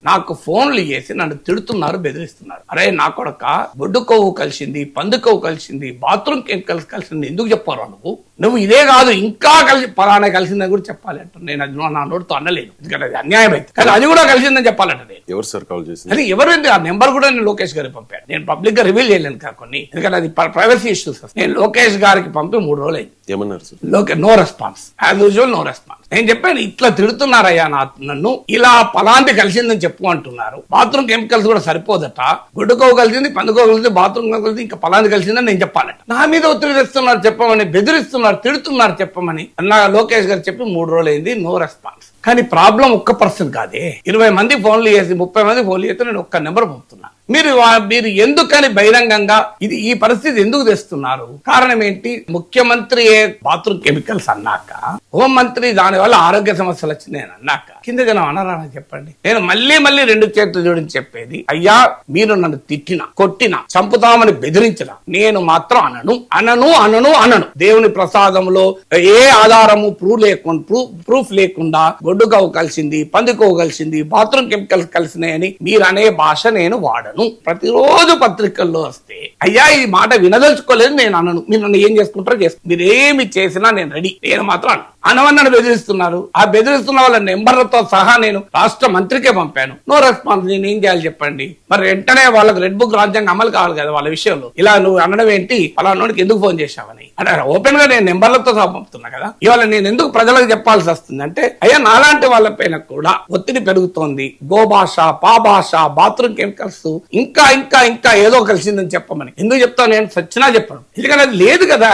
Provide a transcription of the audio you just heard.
నాకు ఫోన్లు చేసి నన్ను తిడుతున్నారు, బెదిరిస్తున్నారు. అరే నా కొడక, బొడ్డు కొవ్వు కలిసింది, పంది కొవ్వు కలిసింది, బాత్రూమ్ కెమికల్స్ కలిసింది, ఎందుకు చెప్పారు నువ్వు ఇదే కాదు ఇంకా కలిసి పలానా కలిసిందని కూడా చెప్పాలి అంట. నేను అది నా నోటితో అనలేను, ఎందుకంటే అది అన్యాయం అయితే. కానీ అది కూడా కలిసిందని చెప్పాలంట. నేను ఎవరు సార్ కాల్ చేసింది? అది ఎవరైంది ఆ నెంబర్ కూడా నేను లోకేష్ గారికి పంపాను. నేను పబ్లిక్ గా రివీల్ చేయలేను కదా కొన్ని, ఎందుకంటే అది ప్రైవసీ ఇష్యూస్. నేను లోకేష్ గారికి పంపి 3 రోజులు అయింది. ఏమన్నారు sir? No response, as usual no response. నేను చెప్పాను ఇట్లా తిడుతున్నారయ్యా నన్ను, ఇలా పలాంటి కలిసిందని చెప్పు అంటున్నారు. బాత్రూమ్ కెమికల్స్ కూడా సరిపోదట, గుడ్డుకోవు కలిసింది, పందుకోవు కలిసింది, బాత్రూమ్ కలిసింది, ఇంకా పలాంటి కలిసిందని నేను చెప్పాలట. నా మీద ఒత్తిడి తెస్తున్నారు చెప్పమని, బెదిరిస్తున్నారు, తిడుతున్నారు చెప్పమని నా లోకేష్ గారు చెప్పి 3 రోజులు అయింది. No response. కానీ ప్రాబ్లం ఒక్క పర్సన్ కాదే, 20 మంది ఫోన్లు చేసి 30 మంది ఫోన్లు చేస్తే నేను ఒక్క నెంబర్ పంపుతున్నా. మీరు ఎందుకని బహిరంగంగా ఈ పరిస్థితి ఎందుకు తెస్తున్నారు? కారణం ఏంటి? ముఖ్యమంత్రి బాత్రూమ్ కెమికల్స్ అన్నాక, హోంమంత్రి దాని వల్ల ఆరోగ్య సమస్యలు వచ్చింది అని అన్నాక, కింద జనం అనరా చెప్పండి? నేను మళ్ళీ 2 చేతులు జోడించి చెప్పేది, అయ్యా మీరు నన్ను తిట్టినా, కొట్టినా, చంపుతామని బెదిరించిన నేను మాత్రం అనను. దేవుని ప్రసాదంలో ఏ ఆధారము ప్రూఫ్ లేకుండా గొడ్డుకోవు కలిసింది, పందికోవు కలిసింది, బాత్రూమ్ కెమికల్స్ కలిసినాయని మీరు అనే భాష నేను వాడను. ప్రతిరోజు పత్రికల్లో వస్తే అయ్యా ఈ మాట వినదలుచుకోలేదు నేను అనను. మీరు నన్ను ఏం చేసుకుంటారో చేసుకోండి, మీరు ఏమి చేసినా నేను రెడీ. నేను మాత్రం అనవన్నను బెదిరిస్తున్నారు. ఆ బెదిరిస్తున్న వాళ్ళ నెంబర్లతో సహా నేను రాష్ట్ర మంత్రికే పంపాను. No response. నేను ఏం చేయాలి చెప్పండి? మరి వెంటనే వాళ్ళకి రెడ్ బుక్ రాజ్యాంగం అమలు కావాలి కదా వాళ్ళ విషయంలో. ఇలా నువ్వు అనడం ఏంటి, అలాంటి ఎందుకు ఫోన్ చేశావని అంటే ఓపెన్ గా నేను నెంబర్లతో సహా పంపుతున్నా కదా. ఇవాళ నేను ఎందుకు ప్రజలకు చెప్పాల్సి వస్తుంది అంటే, అయ్యా నాలాంటి వాళ్ళ పైన కూడా ఒత్తిడి పెరుగుతోంది. గోభాష, పాభాష, బాత్రూమ్ కెమికల్స్ ఇంకా ఏదో కలిసిందని చెప్పమని ఎందుకు చెప్తాను? నేను సచ్చినా చెప్పను, ఎందుకంటే అది లేదు కదా.